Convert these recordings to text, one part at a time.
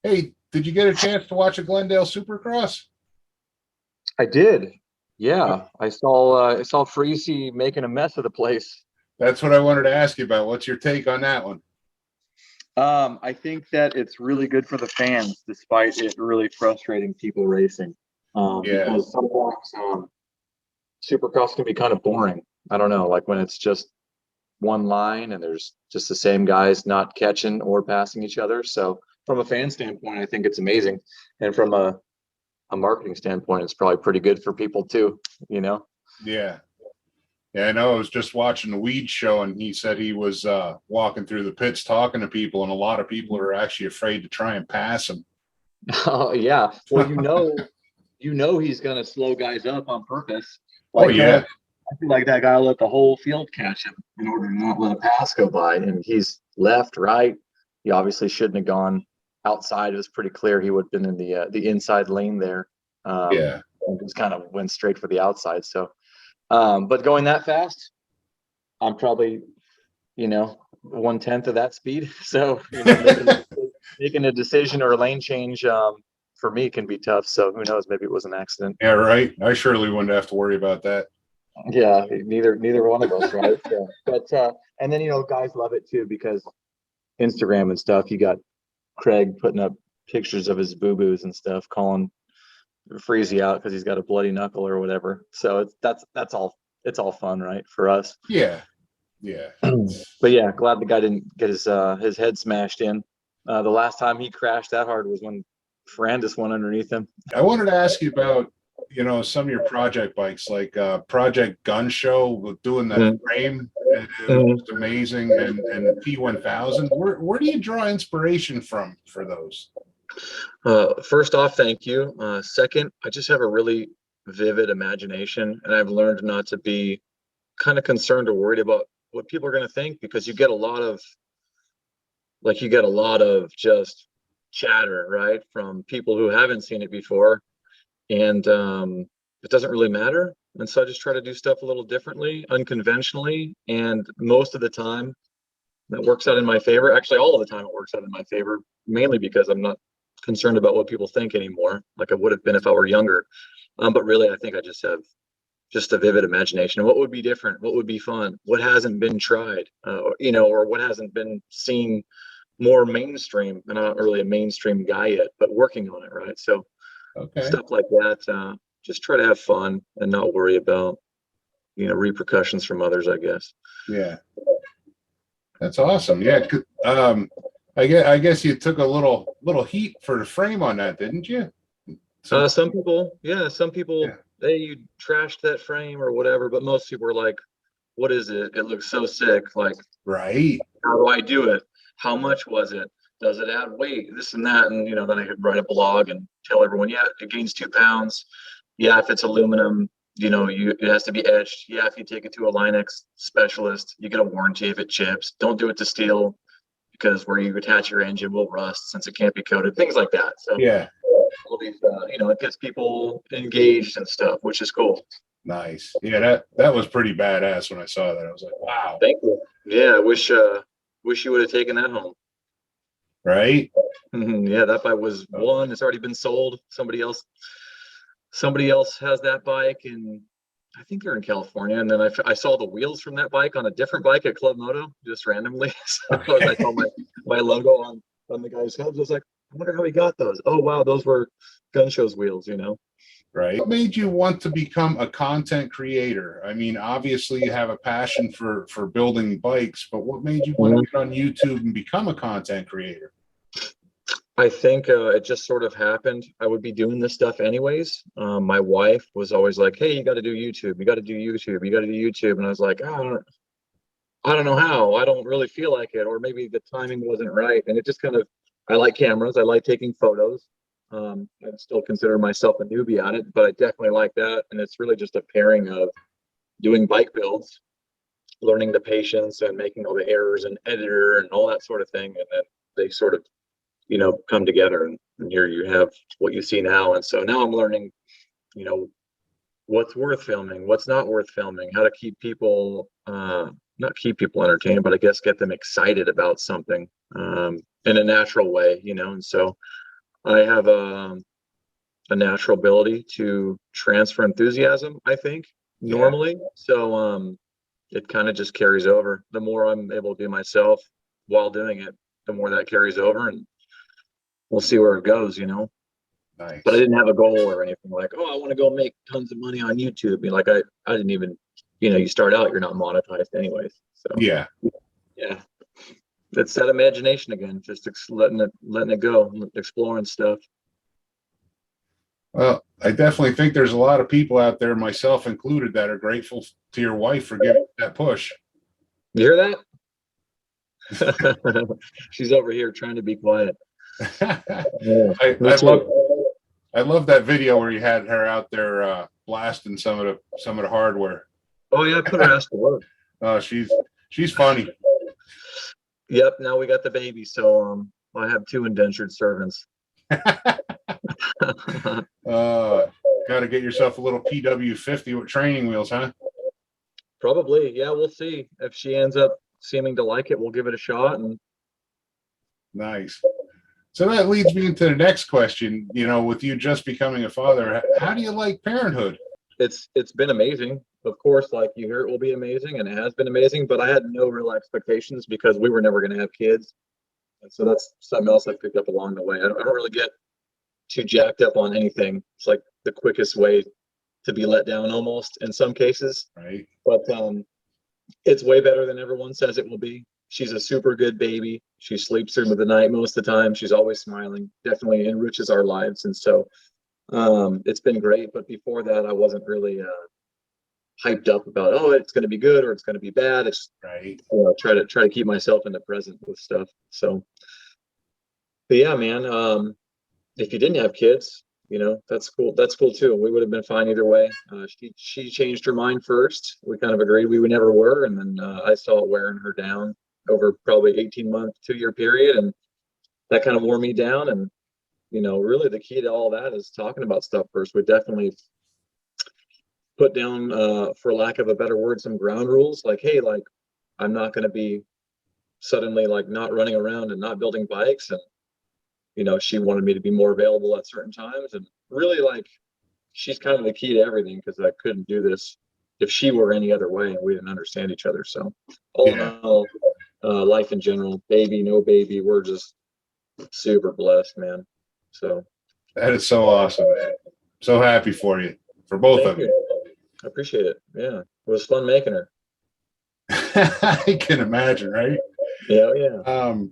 Hey, did you get a chance to watch a Glendale Supercross? I did. Yeah, I saw Freezy making a mess of the place. That's what I wanted to ask you about. What's your take on that one? I think that it's really good for the fans, despite it really frustrating people racing. Yeah, Because sometimes Supercross can be kind of boring. I don't know, like when it's just one line and there's just the same guys not catching or passing each other. So from a fan standpoint, I think it's amazing, and from a marketing standpoint, it's probably pretty good for people too. You know. yeah. Yeah, I know. I was just watching the Weed show, and he said he was walking through the pits talking to people, and a lot of people are actually afraid to try and pass him. Oh yeah. Well, you know he's gonna slow guys up on purpose. Oh, Like yeah. I feel like that guy let the whole field catch him in order to not let a pass go by. And he's left, right. He obviously shouldn't have gone outside. It was pretty clear he would have been in the inside lane there. Yeah. And just kind of went straight for the outside. So but going that fast, I'm probably, 1/10 of that speed. So, making a decision or a lane change for me can be tough. So who knows? Maybe it was an accident. Yeah, right. I surely wouldn't have to worry about that. Yeah, neither one of us, right? Yeah. But and then guys love it too because Instagram and stuff. You got Craig putting up pictures of his boo boos and stuff, calling Freezy out because he's got a bloody knuckle or whatever. So that's all. It's all fun, right, for us. Yeah. Yeah. But yeah, glad the guy didn't get his head smashed in. The last time he crashed that hard was when Ferrandis went underneath him. I wanted to ask you about, some of your project bikes, like Project Gun Show with doing that Mhm. frame. It was Mhm. just amazing. And the P1000. Where do you draw inspiration from for those? First off, thank you. Second, I just have a really vivid imagination, and I've learned not to be kind of concerned or worried about what people are going to think because you get a lot of just chatter, right, from people who haven't seen it before, and it doesn't really matter. And so I just try to do stuff a little differently, unconventionally, and most of the time that works out in my favor. Actually, all of the time it works out in my favor, mainly because I'm not concerned about what people think anymore, like I would have been if I were younger. But really, I think I just have just a vivid imagination. What would be different? What would be fun? What hasn't been tried? Or what hasn't been seen more mainstream? And I'm not really a mainstream guy yet, but working on it, right? So Okay. stuff like that. Just try to have fun and not worry about repercussions from others, I guess. Yeah. That's awesome. Yeah. I guess you took a little heat for the frame on that, didn't you? Some Some people, yeah, some Yeah. people, they you trashed that frame or whatever, but most people were like, "What is it? It looks so sick. Like, Right. how do I do it? How much was it? Does it add weight? This and that." And then I could write a blog and tell everyone, "Yeah, it gains 2 pounds. Yeah, if it's aluminum, it has to be etched. Yeah, if you take it to a Line-X specialist, you get a warranty if it chips. Don't do it to steel because where you attach your engine will rust since it can't be coated. Things like that." So Yeah. all these, it gets people engaged and stuff, which is cool. Nice. Yeah, that was pretty badass when I saw that. I was like, wow. Thank you. Yeah, I wish you would have taken that home. Right? Yeah, that bike was one. It's already been sold. Somebody else has that bike, and I think they're in California. And then I saw the wheels from that bike on a different bike at Club Moto just randomly. So I saw my logo on the guy's head. I was like, I wonder how he got those. Oh wow, those were Gun Show's wheels. Right. What made you want to become a content creator? I mean, obviously you have a passion for building bikes, but what made you want to get on YouTube and become a content creator? I think it just sort of happened. I would be doing this stuff anyways. My wife was always like, "Hey, you got to do YouTube. You got to do YouTube. You got to do YouTube." And I was like, I don't know how. I don't really feel like it, or maybe the timing wasn't right. And it just kind of, I like cameras. I like taking photos. I still consider myself a newbie at it, but I definitely like that. And it's really just a pairing of doing bike builds, learning the patience, and making all the errors and editor and all that sort of thing. And then they sort of come together, and here you have what you see now. And so now I'm learning, you know, what's worth filming, what's not worth filming, how to keep people, not keep people entertained, but I guess get them excited about something in a natural way. And so I have a natural ability to transfer enthusiasm, I think, Yeah, normally. So it kind of just carries over. The more I'm able to be myself while doing it, the more that carries over, and we'll see where it goes, you know. But I nice. didn't have a goal or anything like, oh, I want to go make tons of money on YouTube. Like I didn't even, you know, you start out, you're not monetized anyways. So Yeah. yeah, it's that imagination again, just letting it go, exploring stuff. Well, I definitely think there's a lot of people out there, myself included, that are grateful to your wife for giving that push. You hear that? She's over here trying to be quiet. Yeah, I, me I love too. I love that video where you had her out there blasting some of the hardware. Oh yeah, I put her ass to work. She's funny. Yep, now we got the baby, so I have two indentured servants. Uh, Got to get yourself a little PW50 with training wheels, huh? Probably, yeah, we'll see. If she ends up seeming to like it, we'll give it a shot. And Nice. So that leads me into the next question. You know, with you just becoming a father, how do you like parenthood? it's been amazing. Of course, like you hear it will be amazing, and it has been amazing, but I had no real expectations because we were never going to have kids. And so that's something else I picked up along the way. I don't really get too jacked up on anything. It's like the quickest way to be let down almost in some cases. Right? But it's way better than everyone says it will be. She's a super good baby. She sleeps through the night most of the time. She's always smiling. Definitely enriches our lives. And so it's been great. But before that, I wasn't really hyped up about, oh, it's going to be good or it's going to be bad. It's, Right. you know, try to keep myself in the present with stuff. So, but yeah, man. If you didn't have kids, you know, that's cool. That's cool too. We would have been fine either way. She changed her mind first. We kind of agreed we would never were, and then I saw it wearing her down over probably 18-month, 2-year period, and that kind of wore me down. And you know, really the key to all that is talking about stuff first. We definitely put down, for lack of a better word, some ground rules. Like, hey, like I'm not going to be suddenly like not running around and not building bikes, and you know, she wanted me to be more available at certain times, and really like she's kind of the key to everything because I couldn't do this if she were any other way and we didn't understand each other. So all in Yeah. all, life in general, baby, no baby, we're just super blessed, man. So That is so awesome, man. So happy for you, for both thank of you. you. I appreciate it. Yeah. It was fun making her. I can imagine, right? Yeah, yeah. Um,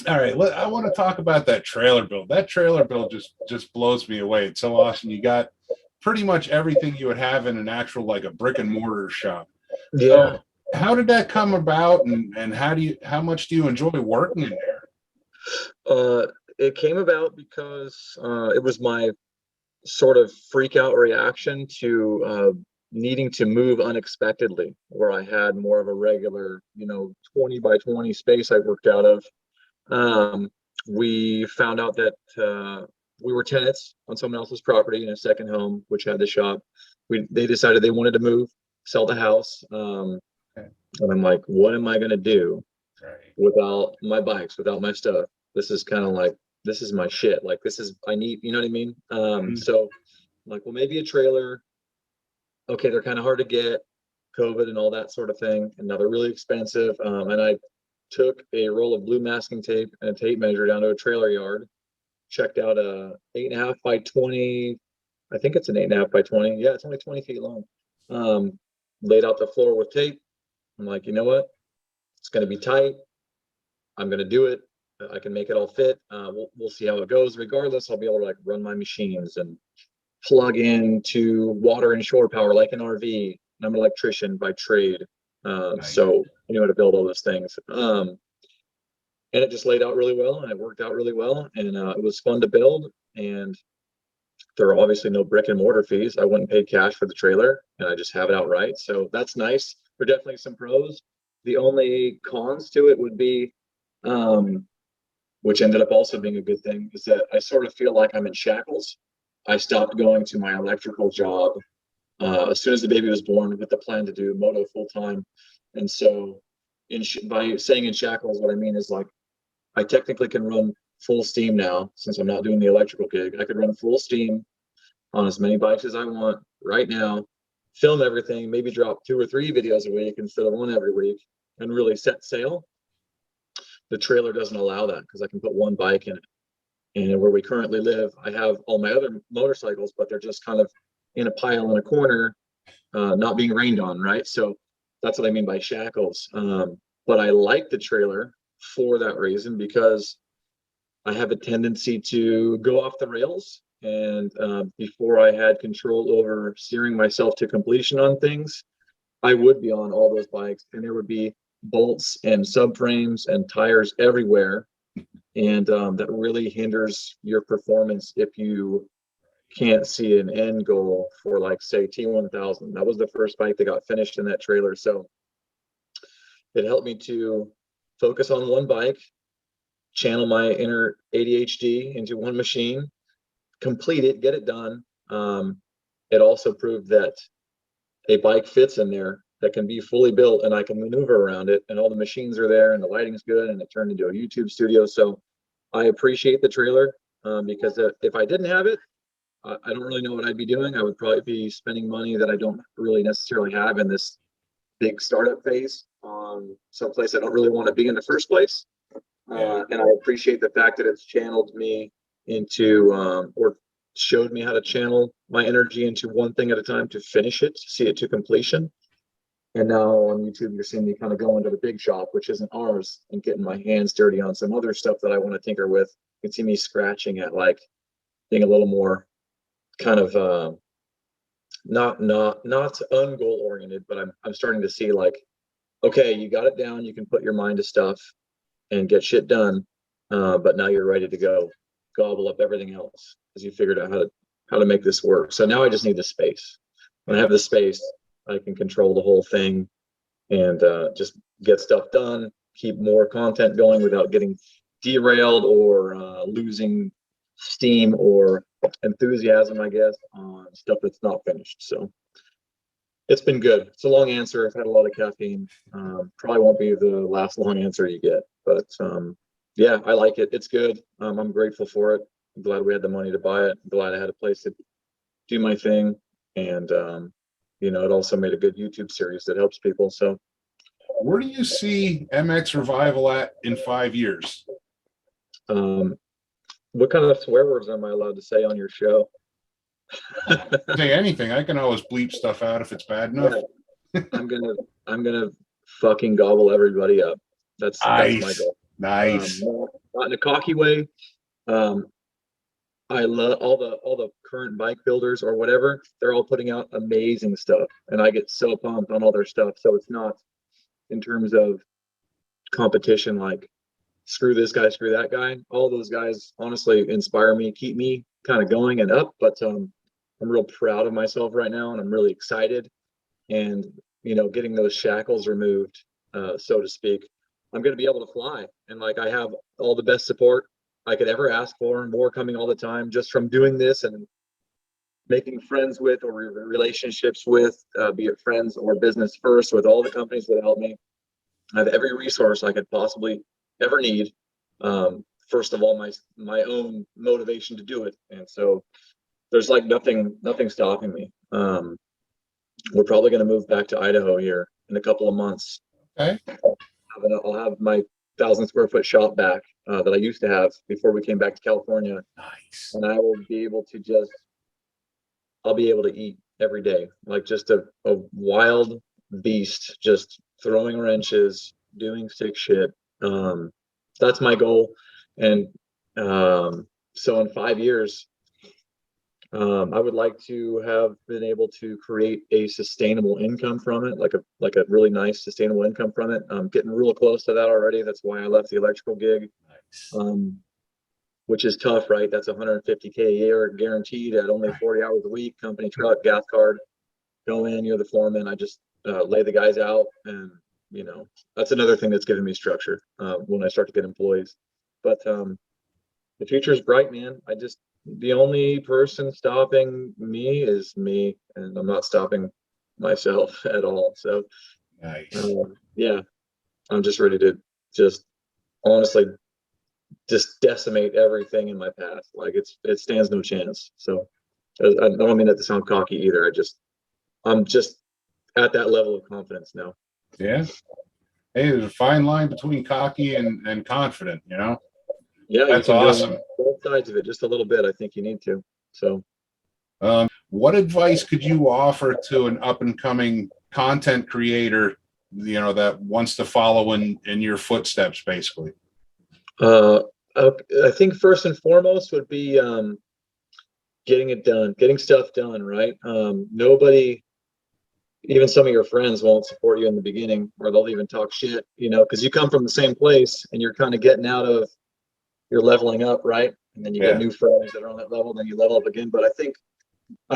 all right, I want to talk about that trailer build. That trailer build just blows me away. It's so awesome. You got pretty much everything you would have in an actual like a brick and mortar shop. Yeah. So how did that come about, and how much do you enjoy working in there? Uh, it came about because it was my sort of freak out reaction to needing to move unexpectedly, where I had more of a regular, you know, 20 by 20 space I worked out of. Um, we found out that we were tenants on someone else's property in a second home, which had the shop. They decided they wanted to move, sell the house. Okay. And I'm like, what am I going to do Right. without my bikes, without my stuff? This is kind of like, this is my shit. Like, this is, I need, you know what I mean? Mhm. So I'm like, well, maybe a trailer. Okay, they're kind of hard to get, COVID and all that sort of thing. And now they're really expensive. And I took a roll of blue masking tape and a tape measure down to a trailer yard, checked out a 8.5 by 20. I think it's an 8.5 by 20. Yeah, it's only 20 feet long. Laid out the floor with tape. I'm like, you know what? It's going to be tight. I'm going to do it. I can make it all fit. We'll see how it goes. Regardless, I'll be able to like run my machines and plug into water and shore power like an RV. I'm an electrician by trade. Nice. So I knew how to build all those things. And it just laid out really well and it worked out really well. And it was fun to build. And there are obviously no brick and mortar fees. I wouldn't pay cash for the trailer and I just have it outright. So that's nice. There are definitely some pros. The only cons to it would be, um, which ended up also being a good thing, is that I sort of feel like I'm in shackles. I stopped going to my electrical job as soon as the baby was born with the plan to do moto full time. And so by saying in shackles, what I mean is like I technically can run full steam now, since I'm not doing the electrical gig. I could run full steam on as many bikes as I want right now, film everything, maybe drop 2 or 3 videos a week instead of 1 every week, and really set sail. The trailer doesn't allow that because I can put 1 bike in it. And where we currently live, I have all my other motorcycles, but they're just kind of in a pile in a corner, not being rained on, right? So that's what I mean by shackles. But I like the trailer for that reason, because I have a tendency to go off the rails. And before I had control over steering myself to completion on things, I would be on all those bikes, and there would be bolts and subframes and tires everywhere. And that really hinders your performance if you can't see an end goal for, like, say, T1000. That was the first bike that got finished in that trailer. So it helped me to focus on 1 bike, channel my inner ADHD into 1 machine, complete it, get it done. It also proved that a bike fits in there that can be fully built, and I can maneuver around it, and all the machines are there, and the lighting's good, and it turned into a YouTube studio. So I appreciate the trailer, because if I didn't have it, I don't really know what I'd be doing. I would probably be spending money that I don't really necessarily have in this big startup phase on someplace I don't really want to be in the first place. And I appreciate the fact that it's channeled me into, or showed me how to channel my energy into 1 thing at a time to finish it, see it to completion. And now on YouTube, you're seeing me kind of go into the big shop, which isn't ours, and getting my hands dirty on some other stuff that I want to tinker with. You can see me scratching at, like, being a little more kind of not ungoal oriented, but I'm starting to see, like, okay, you got it down, you can put your mind to stuff and get shit done, but now you're ready to go gobble up everything else because you figured out how to make this work. So now I just need the space. When I have the space, I can control the whole thing and just get stuff done, keep more content going without getting derailed or losing steam or enthusiasm, I guess, on stuff that's not finished. So it's been good. It's a long answer. I've had a lot of caffeine. Probably won't be the last long answer you get, but yeah, I like it. It's good. I'm grateful for it. I'm glad we had the money to buy it. I'm glad I had a place to do my thing. And, it also made a good YouTube series that helps people. So where do you see MX Revival at in 5 years? What kind of swear words am I allowed to say on your show? Say anything. I can always bleep stuff out if it's bad enough. Yeah. I'm gonna fucking gobble everybody up. That's my goal. Nice. Not in a cocky way. I love all the current bike builders or whatever. They're all putting out amazing stuff, and I get so pumped on all their stuff. So it's not in terms of competition, like screw this guy, screw that guy. All those guys honestly inspire me, keep me kind of going and up. But I'm real proud of myself right now, and I'm really excited. And getting those shackles removed, so to speak, I'm going to be able to fly. And, like, I have all the best support I could ever ask for, and more coming all the time just from doing this and making friends with or relationships with, be it friends or business first, with all the companies that help me. I have every resource I could possibly ever need. First of all, my own motivation to do it. And so there's like nothing stopping me. We're probably going to move back to Idaho here in a couple of months. Okay. I'll have my 1,000 square foot shop back that I used to have before we came back to California. Nice. And I will be able to I'll be able to eat every day, like just a wild beast, just throwing wrenches, doing sick shit. That's my goal. And so in 5 years, I would like to have been able to create a sustainable income from it, like a really nice sustainable income from it. I'm getting real close to that already. That's why I left the electrical gig, which is tough, right? That's $150K a year guaranteed at only 40 hours a week, company truck, gas card, go in, you're the foreman. I just lay the guys out, and that's another thing that's giving me structure when I start to get employees. But the future is bright, man. The only person stopping me is me, and I'm not stopping myself at all. So nice. yeah, I'm just ready to just honestly just decimate everything in my path. Like it stands no chance. So I don't mean that to sound cocky either. I'm just at that level of confidence now. Yeah. Hey, there's a fine line between cocky and confident, you know? Yeah, That's you can awesome. go both sides of it just a little bit. I think you need to. So what advice could you offer to an up and coming content creator, you know, that wants to follow in your footsteps, basically? I think first and foremost would be getting it done, getting stuff done, right? Nobody, even some of your friends won't support you in the beginning, or they'll even talk shit, you know, because you come from the same place and you're kind of getting out of, you're leveling up, right? And then you get Yeah. new friends that are on that level, then you level up again. But I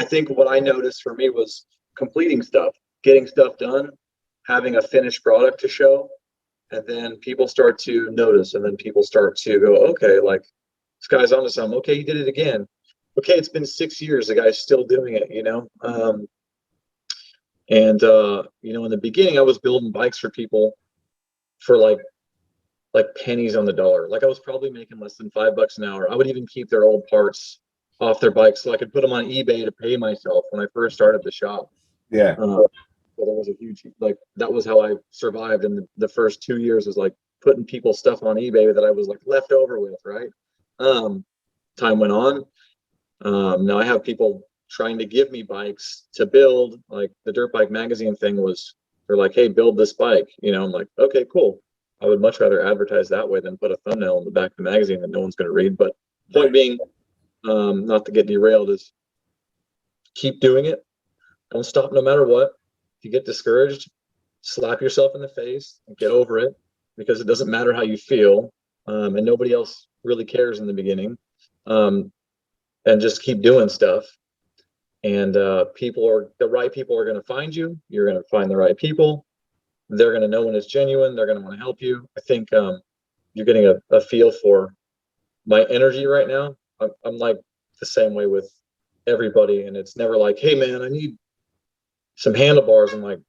think what I noticed for me was completing stuff, getting stuff done, having a finished product to show, and then people start to notice, and then people start to go, okay, like this guy's onto something. Okay, he did it again. Okay, it's been 6 years, the guy's still doing it, you know. You know, in the beginning, I was building bikes for people for like pennies on the dollar. Like I was probably making less than $5 an hour. I would even keep their old parts off their bikes so I could put them on eBay to pay myself when I first started the shop. Yeah. So there was a huge, like, that was how I survived in the first 2 years, was like putting people's stuff on eBay that I was like left over with, right? Time went on. Now I have people trying to give me bikes to build. Like the Dirt Bike Magazine thing was, they're like, hey, build this bike. You know, I'm like, okay, cool. I would much rather advertise that way than put a thumbnail in the back of the magazine that no one's going to read. But point being, not to get derailed, is keep doing it. Don't stop no matter what. If you get discouraged, slap yourself in the face and get over it, because it doesn't matter how you feel, and nobody else really cares in the beginning. And just keep doing stuff. And the right people are going to find you. You're going to find the right people. They're going to know when it's genuine. They're going to want to help you. I think you're getting a feel for my energy right now. I'm like the same way with everybody, and it's never like, hey man, I need some handlebars. I'm like,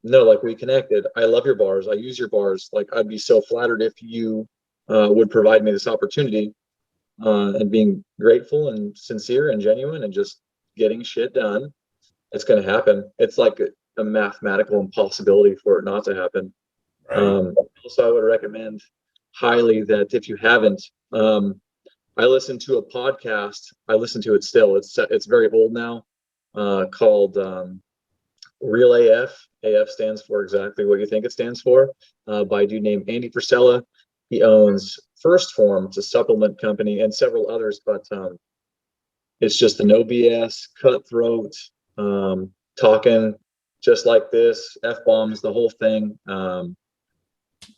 no, like, we connected. I love your bars. I use your bars. Like, I'd be so flattered if you would provide me this opportunity, and being grateful and sincere and genuine and just getting shit done. It's going to happen. It's like a mathematical impossibility for it not to happen. Right. Also, I would recommend highly that if you haven't, I listened to a podcast. I listen to it still. It's very old now, called Real AF. AF stands for exactly what you think it stands for, by a dude named Andy Frisella. He owns First Form, it's a supplement company, and several others, but it's just a no BS, cutthroat, talking just like this, F-bombs, the whole thing.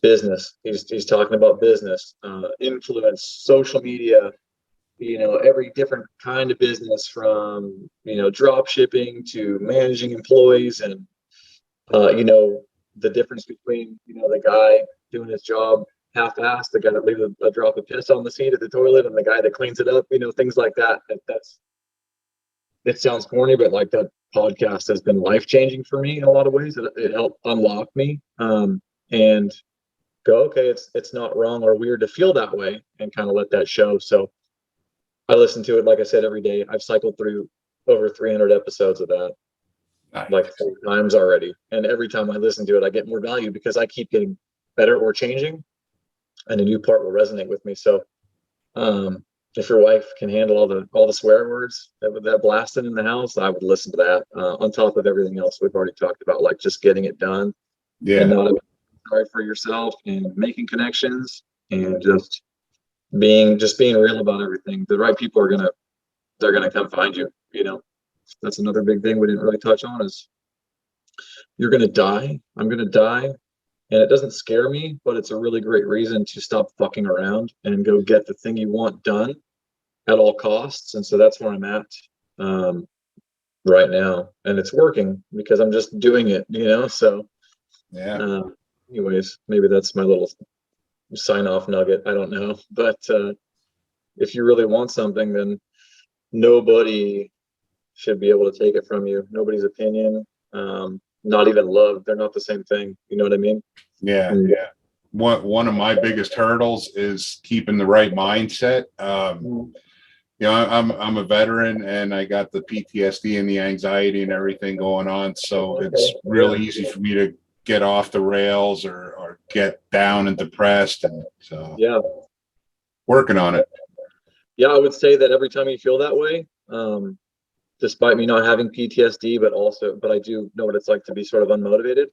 Business. He's talking about business, influence, social media, you know, every different kind of business, from, you know, drop shipping to managing employees, and you know, the difference between, you know, the guy doing his job half-assed, the guy that leaves a drop of piss on the seat of the toilet, and the guy that cleans it up, you know, things like that. It sounds corny, but like, that podcast has been life-changing for me in a lot of ways. It helped unlock me, and go, okay, it's not wrong or weird to feel that way, and kind of let that show. So I listen to it, like I said, every day. I've cycled through over 300 episodes of that, Nice. like 4 times already. And every time I listen to it, I get more value because I keep getting better or changing, and a new part will resonate with me. So if your wife can handle all the swear words that blasted in the house, I would listen to that, on top of everything else we've already talked about, like just getting it done, and Yeah. not sorry for yourself, and making connections, and just being real about everything. The right people they're gonna come find you. You know, that's another big thing we didn't really touch on, is you're gonna die. I'm gonna die. And it doesn't scare me, but it's a really great reason to stop fucking around and go get the thing you want done at all costs. And so that's where I'm at, right now. And it's working because I'm just doing it, you know? So, Yeah. anyways, maybe that's my little sign off nugget. I don't know. But if you really want something, then nobody should be able to take it from you. Nobody's opinion, not even love. They're not the same thing. You know what I mean? Yeah. And Yeah. one of my biggest hurdles is keeping the right mindset. You know, I'm a veteran and I got the PTSD and the anxiety and everything going on. So it's really easy for me to get off the rails or get down and depressed. And so Yeah. working on it. Yeah, I would say that every time you feel that way, despite me not having PTSD, but I do know what it's like to be sort of unmotivated.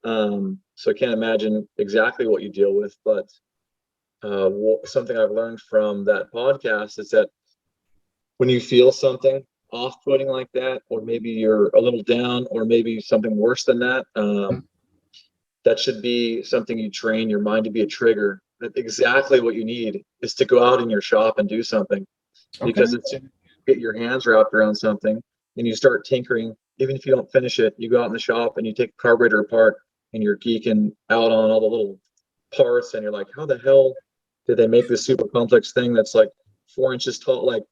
So I can't imagine exactly what you deal with, but something I've learned from that podcast is that when you feel something off-putting like that, or maybe you're a little down, or maybe something worse than that, that should be something you train your mind to be a trigger. That exactly what you need is to go out in your shop and do something, because it's get your hands wrapped around something and you start tinkering. Even if you don't finish it, you go out in the shop and you take a carburetor apart and you're geeking out on all the little parts, and you're like, how the hell did they make this super complex thing that's like 4 inches tall? Like,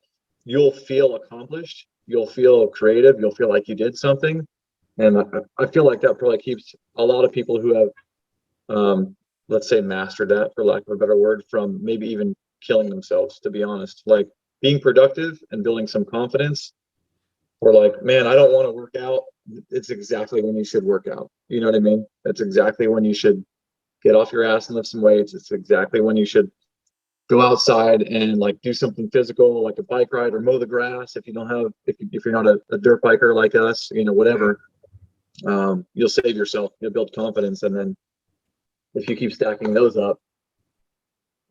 you'll feel accomplished, you'll feel creative, you'll feel like you did something. And I feel like that probably keeps a lot of people who have, let's say, mastered that, for lack of a better word, from maybe even killing themselves, to be honest. Like, being productive and building some confidence, or like, man, I don't want to work out. It's exactly when you should work out. You know what I mean? It's exactly when you should get off your ass and lift some weights. It's exactly when you should go outside and like do something physical, like a bike ride or mow the grass. If you don't have, if you're not a dirt biker like us, you know, whatever, you'll save yourself, you'll build confidence. And then if you keep stacking those up,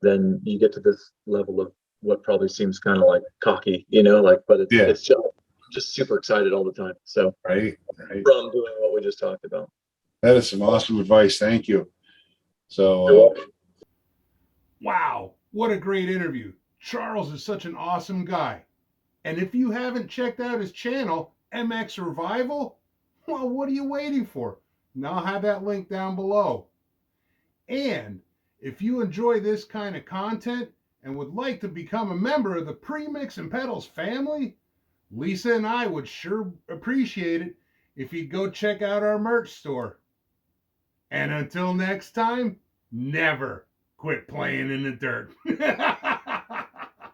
then you get to this level of what probably seems kind of like cocky, you know, like, but it's just super excited all the time. So right. From doing what we just talked about. That is some awesome advice. Thank you. So, wow, what a great interview. Charles is such an awesome guy. And if you haven't checked out his channel, MX Revival, well, what are you waiting for? Now I'll have that link down below. And if you enjoy this kind of content and would like to become a member of the Premix and Pedals family, Lisa and I would sure appreciate it if you'd go check out our merch store. And until next time, never quit playing in the dirt.